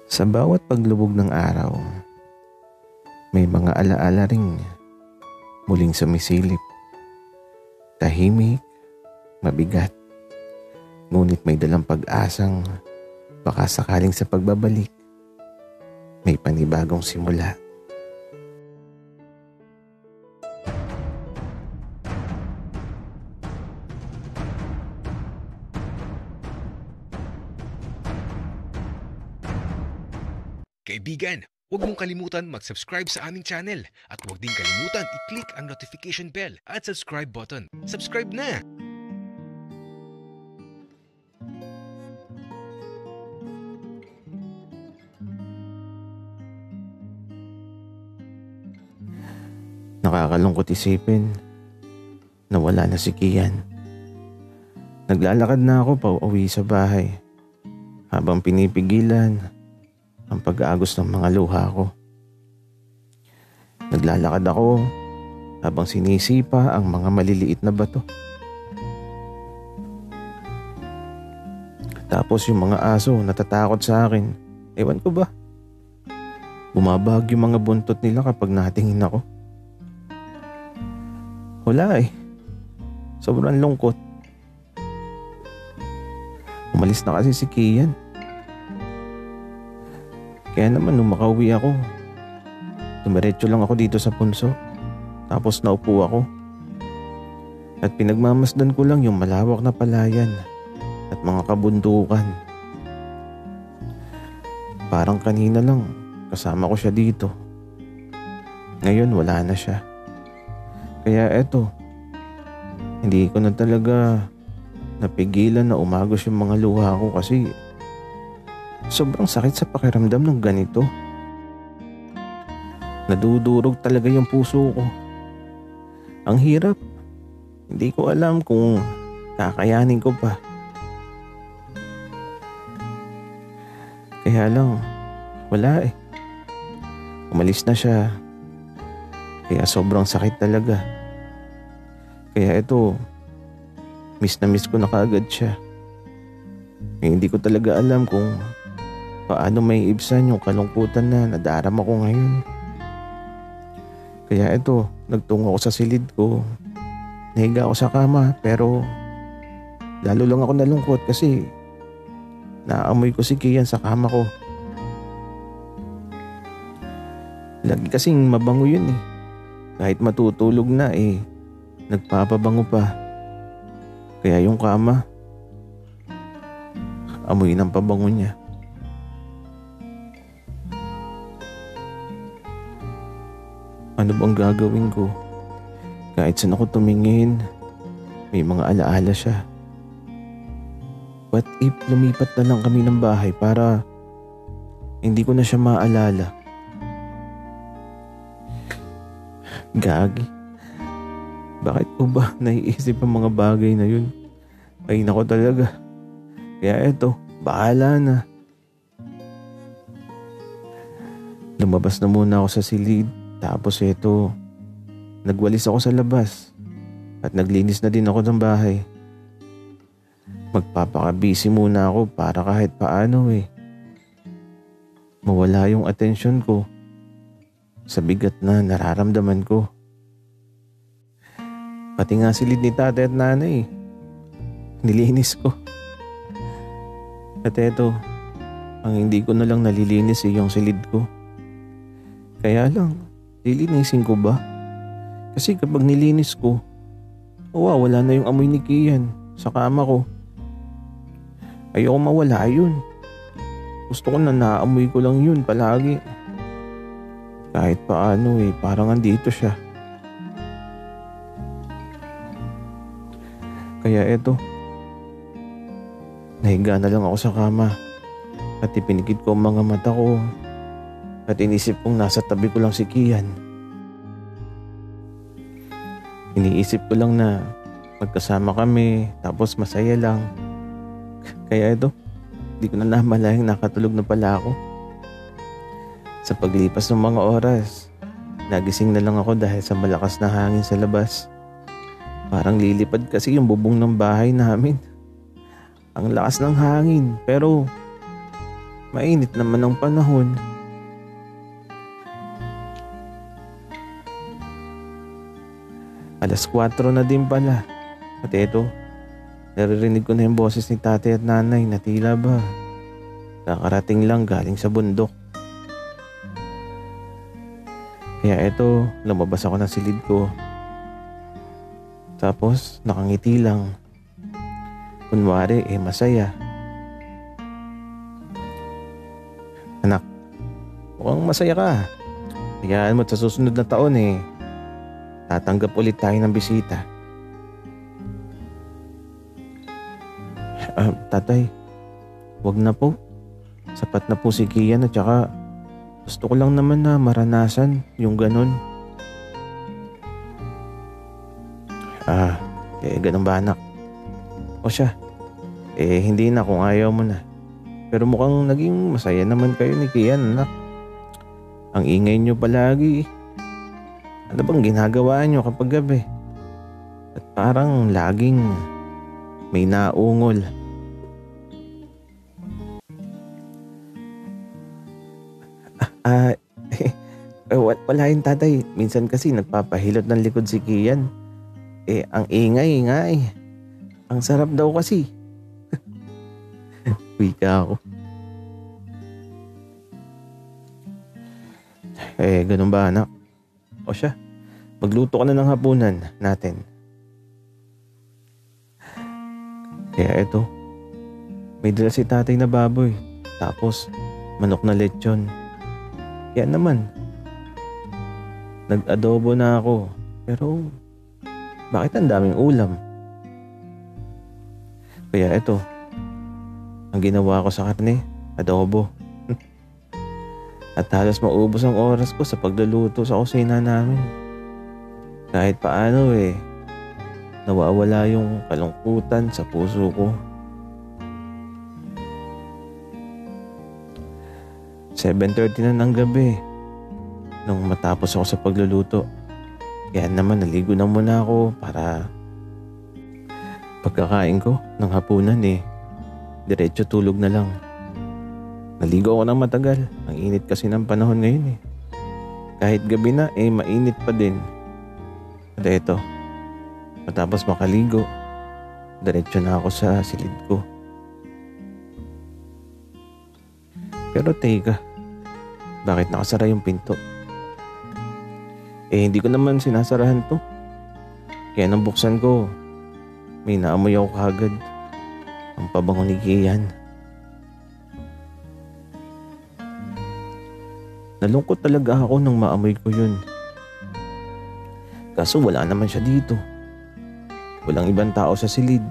Sa bawat paglubog ng araw, may mga alaala ring muling sumisilip. Tahimik, mabigat, ngunit may dalang pag-asang baka sakaling sa pagbabalik, may panibagong simula. Kaibigan, huwag mong kalimutan mag-subscribe sa aming channel at huwag din kalimutan i-click ang notification bell at subscribe button. Subscribe na! Nakakalungkot isipin na wala na si Kian. Naglalakad na ako pa uwi sa bahay habang pinipigilan ang pag-aagos ng mga luha ko. Naglalakad ako habang sinisipa ang mga maliliit na bato. Tapos yung mga aso natatakot sa akin. Ewan ko ba? Bumabag yung mga buntot nila kapag natingin ako. Wala eh. Sobrang lungkot. Umalis na kasi si Kian. Kaya naman nung makauwi ako, dumiretso lang ako dito sa punso. Tapos naupo ako. At pinagmamasdan ko lang yung malawak na palayan at mga kabundukan. Parang kanina lang kasama ko siya dito. Ngayon wala na siya. Kaya eto, hindi ko na talaga napigilan na umagos yung mga luha ko kasi sobrang sakit sa pakiramdam ng ganito. Nadudurog talaga yung puso ko. Ang hirap. Hindi ko alam kung kakayanin ko pa. Kaya lang, wala eh. Umalis na siya. Kaya sobrang sakit talaga. Kaya ito, miss na miss ko na kaagad siya. Hindi ko talaga alam kung paano may ibsan yung kalungkutan na nadarama ko ngayon. Kaya ito, nagtungo ako sa silid ko. Nahiga ako sa kama pero lalo lang ako nalungkot kasi naamoy ko si Kian sa kama ko. Lagi kasing mabango yun eh. Kahit matutulog na eh, nagpapabango pa. Kaya yung kama, amoy ng pabango niya. Ano bang gagawin ko? Kahit saan ako tumingin, may mga alaala siya. What if lumipat na lang kami ng bahay para hindi ko na siya maalala? Gagi. Bakit ko ba naiisip ang mga bagay na yun? Ay nako talaga. Kaya eto, bahala na. Lumabas na muna ako sa silid. Tapos eto, nagwalis ako sa labas. At naglinis na din ako ng bahay. Magpapakabisi muna ako para kahit paano eh. Mawala yung atensyon ko sa bigat na nararamdaman ko. Pati nga silid ni tatay at nanay, nilinis ko. At eto, ang hindi ko na lang nalilinis yung silid ko. Kaya lang, lilinisin ko ba? Kasi kapag nilinis ko, wala na yung amoy ni Kian sa kama ko. Ayoko mawala yun. Gusto ko na naamoy ko lang yun palagi. Kahit paano eh, parang andito siya. Kaya eto, nahiga na lang ako sa kama at ipinikit ko ang mga mata ko at inisip kong nasa tabi ko lang si Kian. Iniisip ko lang na magkasama kami tapos masaya lang. Kaya eto, di ko na namalayang nakatulog na pala ako. Sa paglipas ng mga oras, nagising na lang ako dahil sa malakas na hangin sa labas. Parang lilipad kasi yung bubong ng bahay namin. Ang lakas ng hangin pero Mainit naman ang panahon. Alas 4 na din pala. At eto, naririnig ko na yung boses ni tatay at nanay na tila ba kakarating lang galing sa bundok. Kaya eto, lumabas ako ng silid ko. Tapos nakangiti lang. Kunwari masaya. Anak, mukhang masaya ka. Hayaan mo sa susunod na taon tatanggap ulit tayo ng bisita. Tatay, wag na po. Sapat na po si Kian at saka gusto ko lang naman na maranasan yung ganun. Ganun ba anak? O siya, hindi na kung ayaw mo na. Pero mukhang naging masaya naman kayo ni Kian, anak. Ang ingay nyo palagi. Ano bang ginagawa nyo kapag gabi? At parang laging may naungol. Wala yun tatay. Minsan kasi nagpapahilot ng likod si Kian. Ang ingay nga Ang sarap daw kasi. Wika ako. Ganun ba anak? O siya, magluto ka na ng hapunan natin. Kaya eto, may dala si tatay na baboy. Tapos, manok na lechon. Kaya naman, nag-adobo na ako. Pero, bakit ang daming ulam? Kaya eto, ang ginawa ko sa karne, adobo. At halos maubos ang oras ko sa pagluluto sa kusina namin. Kahit paano nawawala yung kalungkutan sa puso ko. 7:30 na ng gabi nung matapos ako sa pagluluto. Kaya naman naligo na muna ako para pagkakain ko ng hapunan diretso tulog na lang. Naligo ako ng matagal. Ang init kasi ng panahon ngayon Kahit gabi na mainit pa din. At eto, matapos makaligo, diretso na ako sa silid ko. Pero teka, bakit nakasara yung pinto? Hindi ko naman sinasarahan to. Kaya nang buksan ko, may naamoy ako kagad. Ang pabango ni Kian. Nalungkot talaga ako nang maamoy ko yun. Kaso wala naman siya dito. Walang ibang tao sa silid.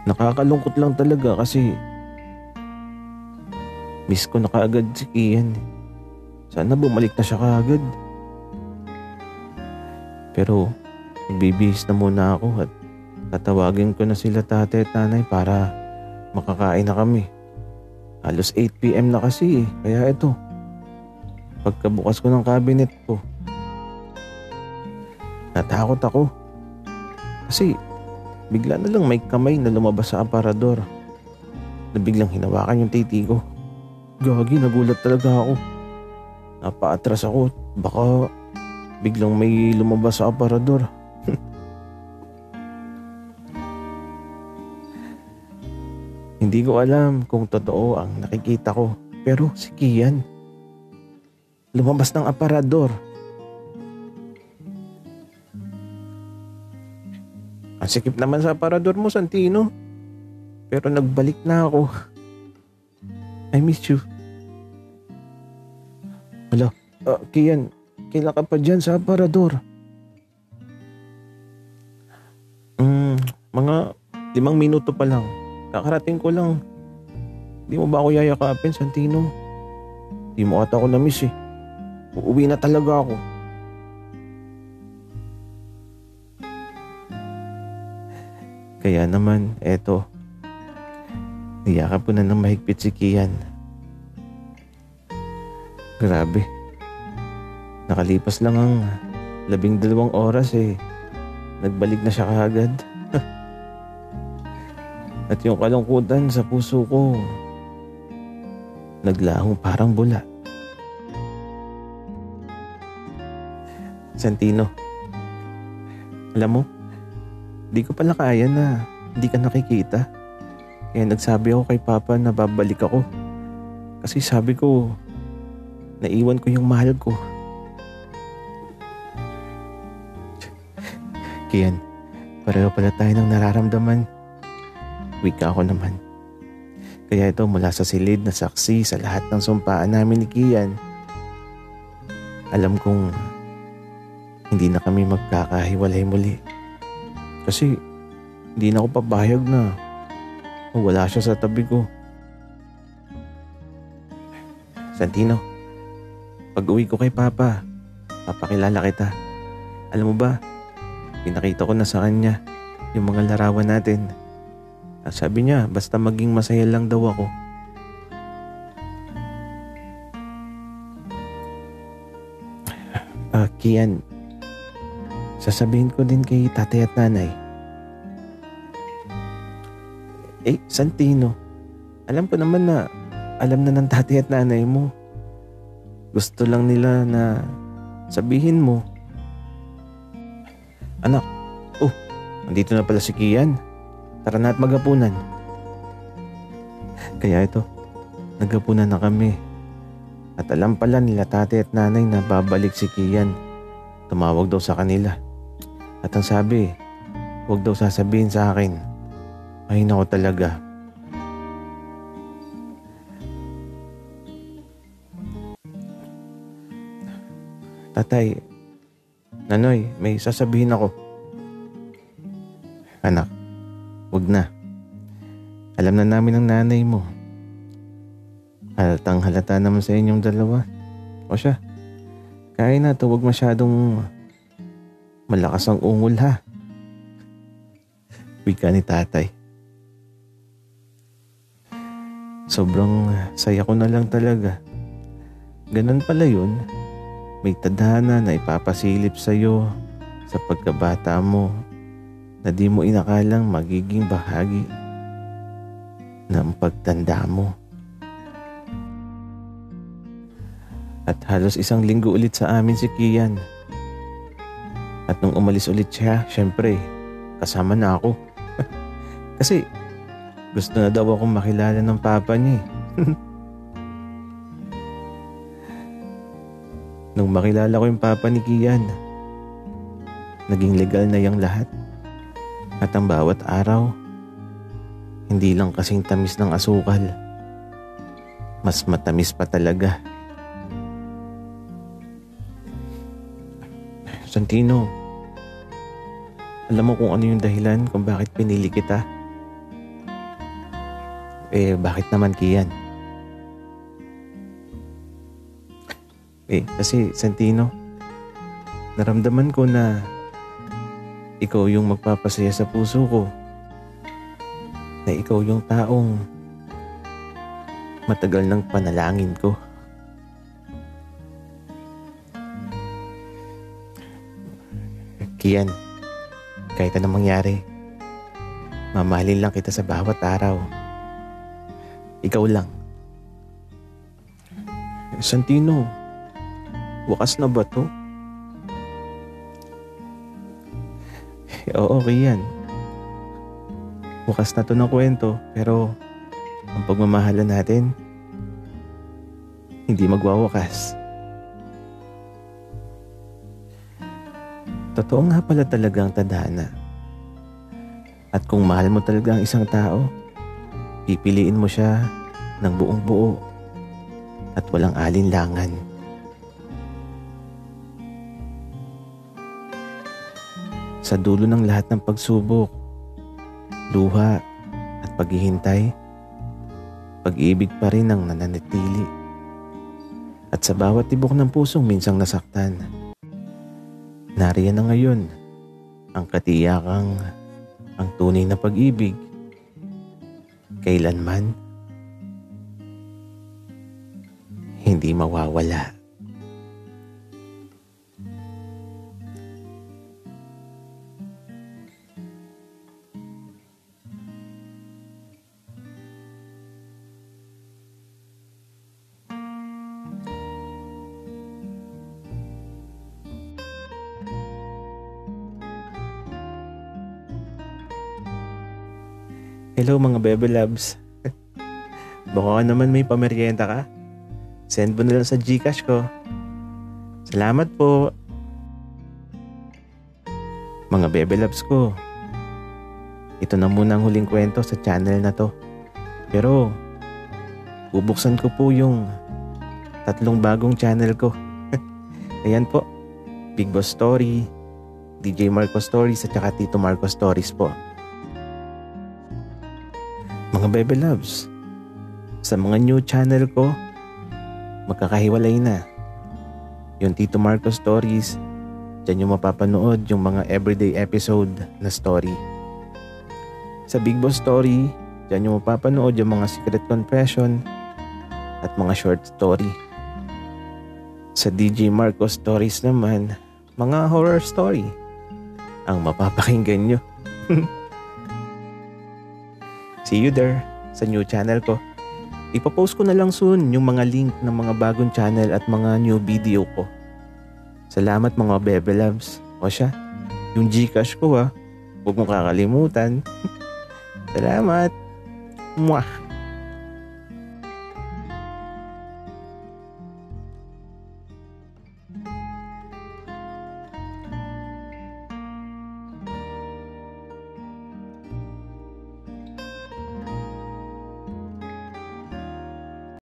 Nakakalungkot lang talaga kasi miss ko na kaagad si Kian. Sana bumalik na siya kaagad. Pero nagbibihis na muna ako at tatawagin ko na sila tatay at nanay para makakain na kami. Halos 8 PM na kasi Kaya ito, pagkabukas ko ng cabinet ko, natakot ako. Kasi bigla na lang may kamay na lumabas sa aparador na biglang hinawakan yung titi ko. Gagi, nagulat talaga ako. Napaatras ako. Baka biglang may lumabas sa aparador. Hindi ko alam kung totoo ang nakikita ko. Pero si Kian, lumabas ng aparador. Ang sikip naman sa aparador mo, Santino. Pero nagbalik na ako. I miss you. Hala, Kian, kailan ka pa dyan sa aparador? Mga 5 minuto pa lang. Kakarating ko lang. Di mo ba ako yayakapin, Santino? Di mo ata ako na-miss Uuwi na talaga ako. Kaya naman, eto. Niyakap ko na ng mahigpit si Kian. Grabe. Nakalipas lang ang 12 oras Nagbalik na siya kaagad. At yung kalungkutan sa puso ko, naglahong parang bula. Santino, alam mo, di ko pala kaya na hindi ka nakikita. Kaya nagsabi ako kay Papa na babalik ako. Kasi sabi ko, naiwan ko yung mahal ko. Kian, pareho pala tayo ng nararamdaman. Wika ako naman. Kaya ito, mula sa silid na saksi sa lahat ng sumpaan namin ni Kian, alam kong hindi na kami magkakahiwalay muli. Kasi hindi na ako papayag na wala siya sa tabi ko. Santino, pag uwi ko kay Papa, papakilala kita. Alam mo ba, pinakita ko na sa kanya yung mga larawan natin. At sabi niya, basta maging masaya lang daw ako. Kian, sasabihin ko din kay tatay at nanay. Santino, alam ko naman na alam na ng tatay at nanay mo. Gusto lang nila na sabihin mo. Anak, nandito na pala si Kian. Tara na at maghapunan. Kaya ito, naghapunan na kami. At alam pala nila tatay at nanay na babalik si Kian. Tumawag daw sa kanila. At ang sabi, huwag daw sasabihin sa akin. Ay nako talaga. Tatay, Nanoy, may sasabihin ako. Anak, huwag na. Alam na namin ng nanay mo. Halatang halata naman sa inyong dalawa. O siya, kaya na ito, huwag masyadong malakas ang ungol ha. Wika ni tatay. Sobrang saya ko na lang talaga. Ganun pala yun. May tadhana na ipapasilip sa'yo sa pagkabata mo na di mo inakalang magiging bahagi ng pagtanda mo. At halos 1 linggo ulit sa amin si Kian. At nung umalis ulit siya, syempre, kasama na ako. Kasi gusto na daw akong makilala ng papa niya. Nung makilala ko yung papa ni Kian, naging legal na yung lahat. At ang bawat araw, hindi lang kasing tamis ng asukal. Mas matamis pa talaga. Santino, alam mo kung ano yung dahilan kung bakit pinili kita? Bakit naman Kian? Kasi Santino, naramdaman ko na ikaw yung magpapasaya sa puso ko. Na ikaw yung taong matagal ng panalangin ko. Kian, kahit anong mangyari, mamahalin lang kita sa bawat araw. Ikaw lang. Santino, wakas na ba to? Oo, Kian. Wakas na to ng kwento, pero ang pagmamahalan natin, hindi magwawakas. Totoo nga pala talaga ang tadhana. At kung mahal mo talaga ang isang tao, pipiliin mo siya ng buong buo at walang alinlangan. Sa dulo ng lahat ng pagsubok, luha at paghihintay, pag-ibig pa rin ang nananatili. At sa bawat tibok ng pusong minsang nasaktan, nariyan na ngayon ang katiyakang ang tunay na pag-ibig kailanman hindi mawawala. Hello mga Bebe Loves. Baka naman may pamerienda ka. Send mo na lang sa GCash ko. Salamat po. Mga Bebe Loves ko, ito na muna ang huling kwento sa channel na to. Pero bubuksan ko po yung 3 bagong channel ko. Ayan po, Big Boss Story, DJ Marco Stories at saka Tito Marco Stories po. Mga Bebe Loves, sa mga new channel ko, magkakahiwalay na. Yung Tito Marco Stories, dyan yung mapapanood yung mga everyday episode na story. Sa Big Boss Story, dyan yung mapapanood yung mga secret confession at mga short story. Sa DJ Marco Stories naman, mga horror story ang mapapakinggan nyo. See you there sa new channel ko. Ipapost ko na lang soon yung mga link ng mga bagong channel at mga new video ko. Salamat mga Bebe Loves. O siya, yung GCash ko huwag mong kakalimutan. Salamat. Mwah.